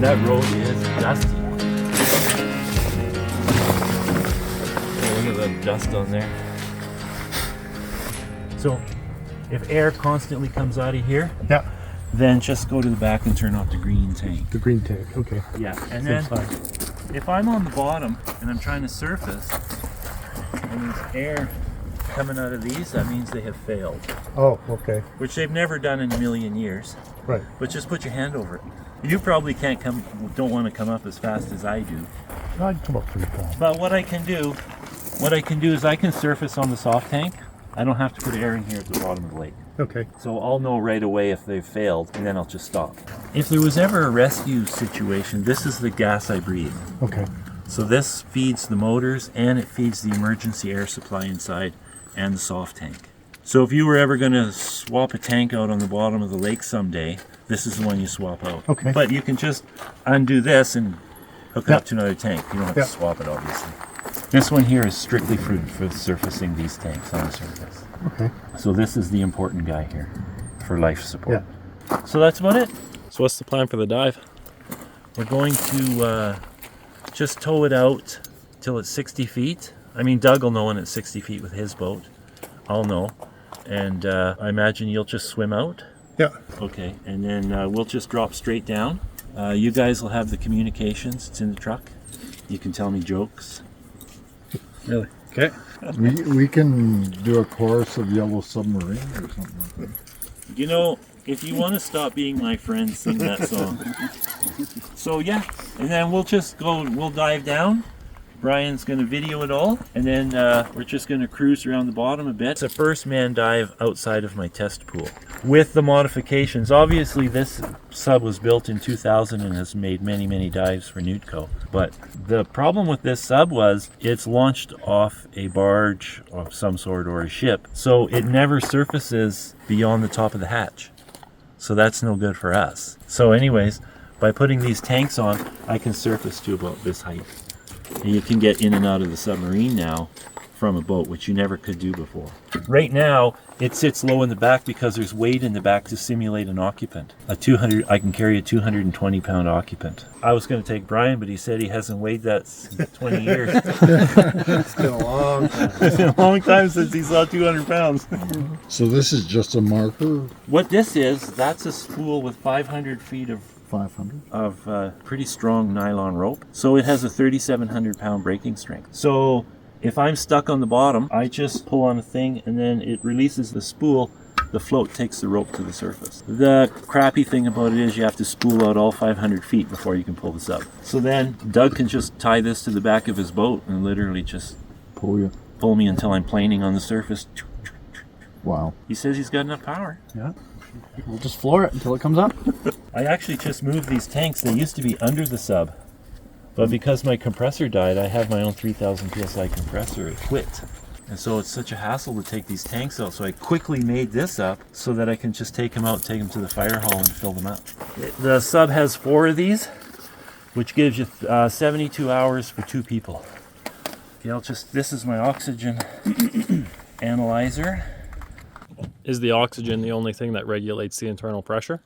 that road is dusty. Oh, look at the dust on there. So if air constantly comes out of here, Yeah. then just go to the back and turn off the green tank. The green tank, okay. Yeah, and then if I'm on the bottom and I'm trying to surface and there's air coming out of these, that means they have failed. Oh, okay. Which they've never done in a million years. Right. But just put your hand over it. You probably don't want to come up as fast as I do. I'd come up pretty fast. But what I can do is I can surface on the soft tank. I don't have to put air in here at the bottom of the lake. Okay. So I'll know right away if they've failed, and then I'll just stop. If there was ever a rescue situation, this is the gas I breathe. Okay. So this feeds the motors, and it feeds the emergency air supply inside and the soft tank. So if you were ever going to swap a tank out on the bottom of the lake someday, this is the one you swap out. Okay. But you can just undo this and hook it up to another tank. You don't have Yeah. to swap it, obviously. This one here is strictly for surfacing these tanks on the surface. Okay. So this is the important guy here for life support. Yeah. So that's about it. So what's the plan for the dive? We're going to just tow it out till it's 60 feet. I mean, Doug will know when it's 60 feet with his boat. I'll know. And I imagine you'll just swim out. Yeah. Okay, and then we'll just drop straight down. You guys will have the communications. It's in the truck. You can tell me jokes. Really? Okay. We can do a chorus of Yellow Submarine or something like that. You know, if you want to stop being my friend, sing that song. So yeah, and then we'll dive down. Brian's going to video it all, and then we're just going to cruise around the bottom a bit. It's a first man dive outside of my test pool. With the modifications, obviously this sub was built in 2000 and has made many, many dives for Newtco. But the problem with this sub was it's launched off a barge of some sort or a ship, so it never surfaces beyond the top of the hatch. So that's no good for us. So anyways, by putting these tanks on, I can surface to about this height. And you can get in and out of the submarine now from a boat, which you never could do before. Right now, it sits low in the back because there's weight in the back to simulate an occupant. I can carry a 220-pound occupant. I was going to take Brian, but he said he hasn't weighed that in 20 years. It's been a long time. It's been a long time since he saw 200 pounds. So this is just a marker? What this is, that's a spool with 500 feet of 500? of pretty strong nylon rope. So it has a 3,700 pound breaking strength. So if I'm stuck on the bottom, I just pull on a thing and then it releases the spool. The float takes the rope to the surface. The crappy thing about it is you have to spool out all 500 feet before you can pull this up. So then Doug can just tie this to the back of his boat and literally just pull me until I'm planing on the surface. Wow. He says he's got enough power. Yeah. We'll just floor it until it comes up. I actually just moved these tanks. They used to be under the sub, but because my compressor died, I have my own 3,000 psi compressor. It quit. And so it's such a hassle to take these tanks out. So I quickly made this up so that I can just take them out, take them to the fire hall and fill them up. The sub has 4 of these, which gives you 72 hours for 2 people. Okay, this is my oxygen analyzer. Is the oxygen the only thing that regulates the internal pressure?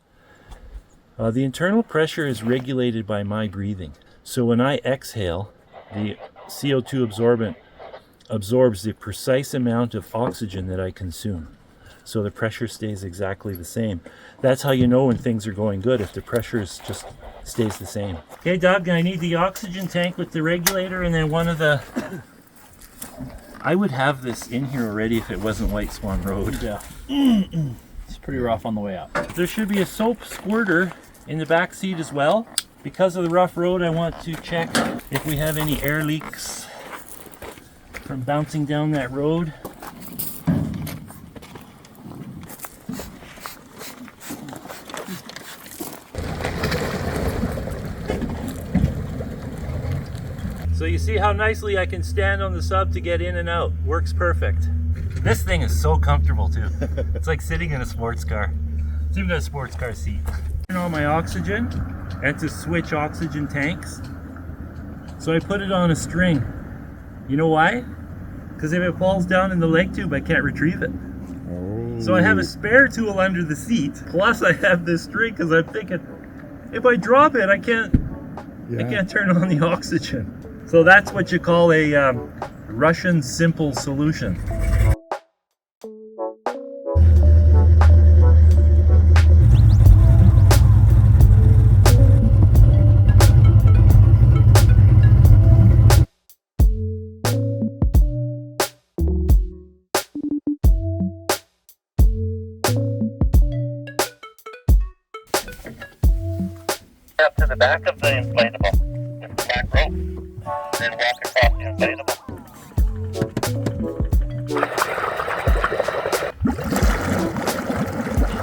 The internal pressure is regulated by my breathing. So when I exhale, the CO2 absorbent absorbs the precise amount of oxygen that I consume. So the pressure stays exactly the same. That's how you know when things are going good, if the pressure just stays the same. Okay, Doug, I need the oxygen tank with the regulator and then one of the... I would have this in here already if it wasn't Whiteswan Road. Yeah. It's pretty rough on the way up. There should be a soap squirter in the back seat as well. Because of the rough road, I want to check if we have any air leaks from bouncing down that road. So you see how nicely I can stand on the sub to get in and out. Works perfect. This thing is so comfortable too. It's like sitting in a sports car. It's even got a sports car seat. Turn on my oxygen and to switch oxygen tanks. So I put it on a string. You know why? Because if it falls down in the lake tube, I can't retrieve it. Oh. So I have a spare tool under the seat. Plus I have this string because I'm thinking, if I drop it, I can't They can't turn on the oxygen. So that's what you call a Russian simple solution. Up to the back of the inflatable, the black rope, then walk across the inflatable.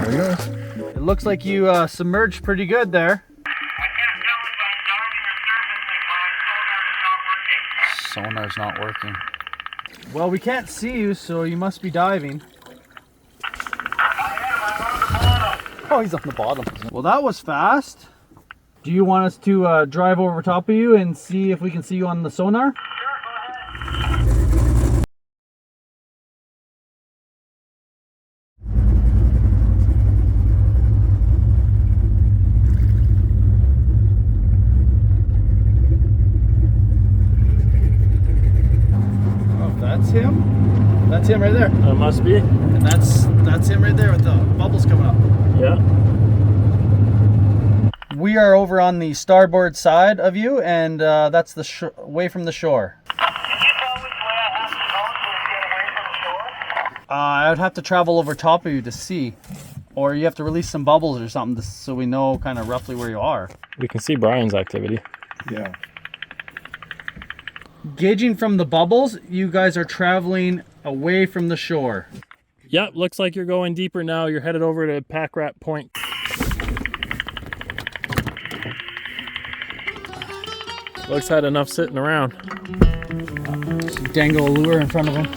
There you go. It looks like you submerged pretty good there. I can't tell if I'm diving or surfacing. My sonar's not working. Sonar's not working. Well, we can't see you, so you must be diving. Oh, he's on the bottom. Well, that was fast. Do you want us to drive over top of you and see if we can see you on the sonar? Oh, that's him? That's him right there. That must be. And that's him right there with the bubbles coming up. Yeah. We are over on the starboard side of you, and that's the away from the shore. Can you tell which way I have to go to get away from the shore? I would have to travel over top of you to see, or you have to release some bubbles or something so we know kind of roughly where you are. We can see Brian's activity. Yeah. Gauging from the bubbles, you guys are traveling away from the shore. Yep, looks like you're going deeper now. You're headed over to Pack Rat Point. Looks had enough sitting around. Dangle a lure in front of him.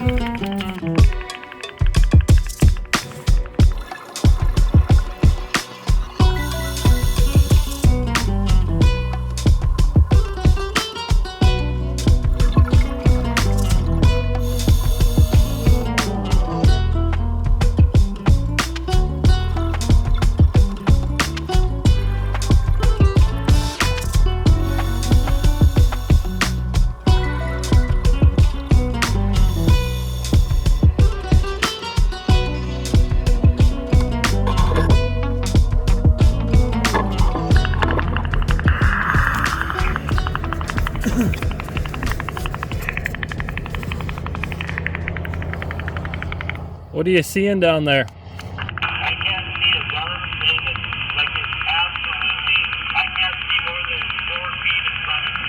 What are you seeing down there? I can't see a darn thing. It's like it's absolutely, I can't see more than 4 feet in front of me.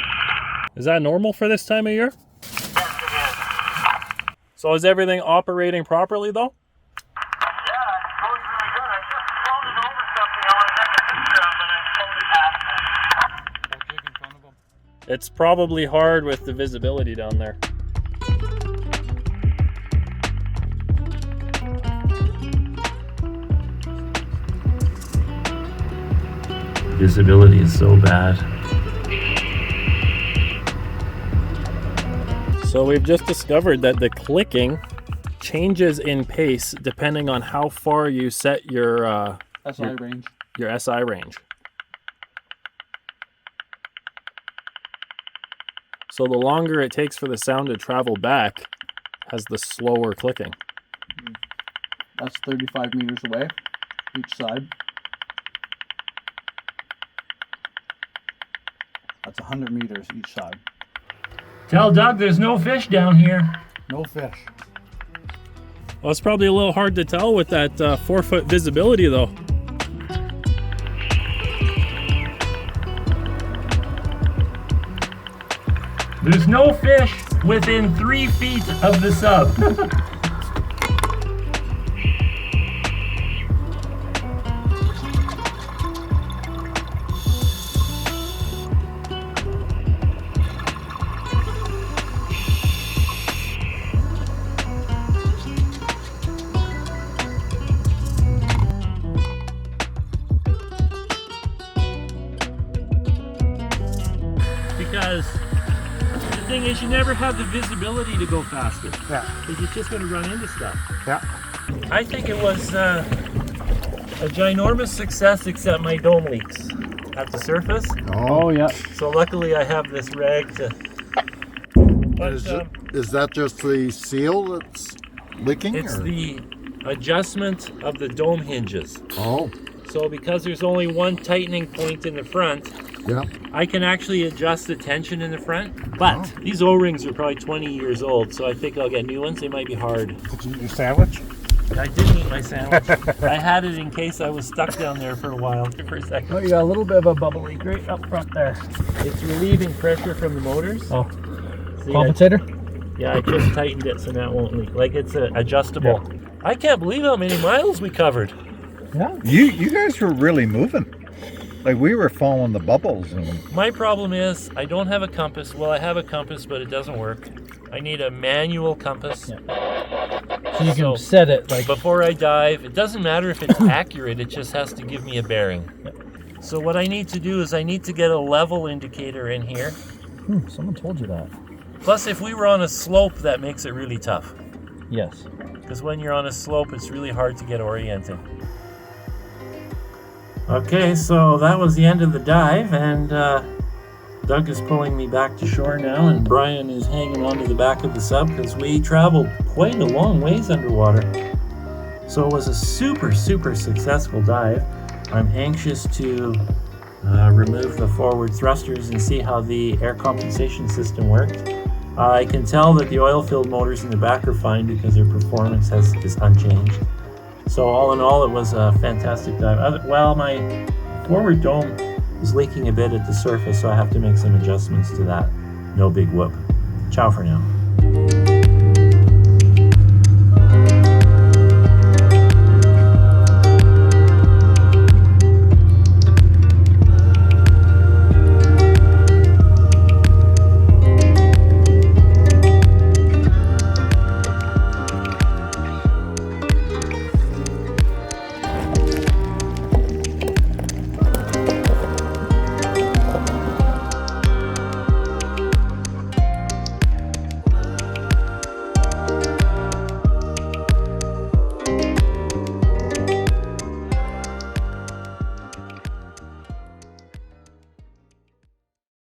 Is that normal for this time of year? Yes, it is. So is everything operating properly though? Yeah, it goes really good. I just floated over something I want to take a picture of, and I floated past it. It's probably hard with the visibility down there. Visibility is so bad. So we've just discovered that the clicking changes in pace depending on how far you set your SI range. your SI range. So the longer it takes for the sound to travel back has the slower clicking. That's 35 meters away, each side. That's 100 meters each side. Tell Doug there's no fish down here. No fish. Well, it's probably a little hard to tell with that 4-foot visibility though. There's no fish within 3 feet of the sub. Because the thing is, you never have the visibility to go faster. Yeah. Because you're just going to run into stuff. Yeah. I think it was a ginormous success, except my dome leaks. at the surface. Oh yeah. So luckily I have this rag to... But, Is that just the seal that's leaking? it's or? the adjustment of the dome hinges. Oh, So because there's only one tightening point in the front, yeah. I can actually adjust the tension in the front. But these O-rings are probably 20 years old, so I think I'll get new ones. They might be hard. Did you eat your sandwich? I didn't eat my sandwich. I had it in case I was stuck down there for a while. For a second. Oh, you got a little bit of a bubble leak right up front there. It's relieving pressure from the motors. Oh, See, compensator? I just tightened it so now it won't leak. Like it's adjustable. I can't believe how many miles we covered. Yeah. You guys were really moving. Like we were following the bubbles. And My problem is I don't have a compass. Well, I have a compass, but it doesn't work. I need a manual compass. Yeah. So you can So, set it like... Before I dive, it doesn't matter if it's accurate, it just has to give me a bearing. So what I need to do is I need to get a level indicator in here. someone told you that. Plus, if we were on a slope, that makes it really tough. Yes. Because when you're on a slope, it's really hard to get oriented. Okay, so that was the end of the dive, and Doug is pulling me back to shore now, and Brian is hanging onto the back of the sub because we traveled quite a long ways underwater. So it was a super, super successful dive. I'm anxious to remove the forward thrusters and see how the air compensation system worked. I can tell that the oil-filled motors in the back are fine because their performance is unchanged. So all in all, it was a fantastic dive. Well, my forward dome is leaking a bit at the surface, so I have to make some adjustments to that. No big whoop. Ciao for now.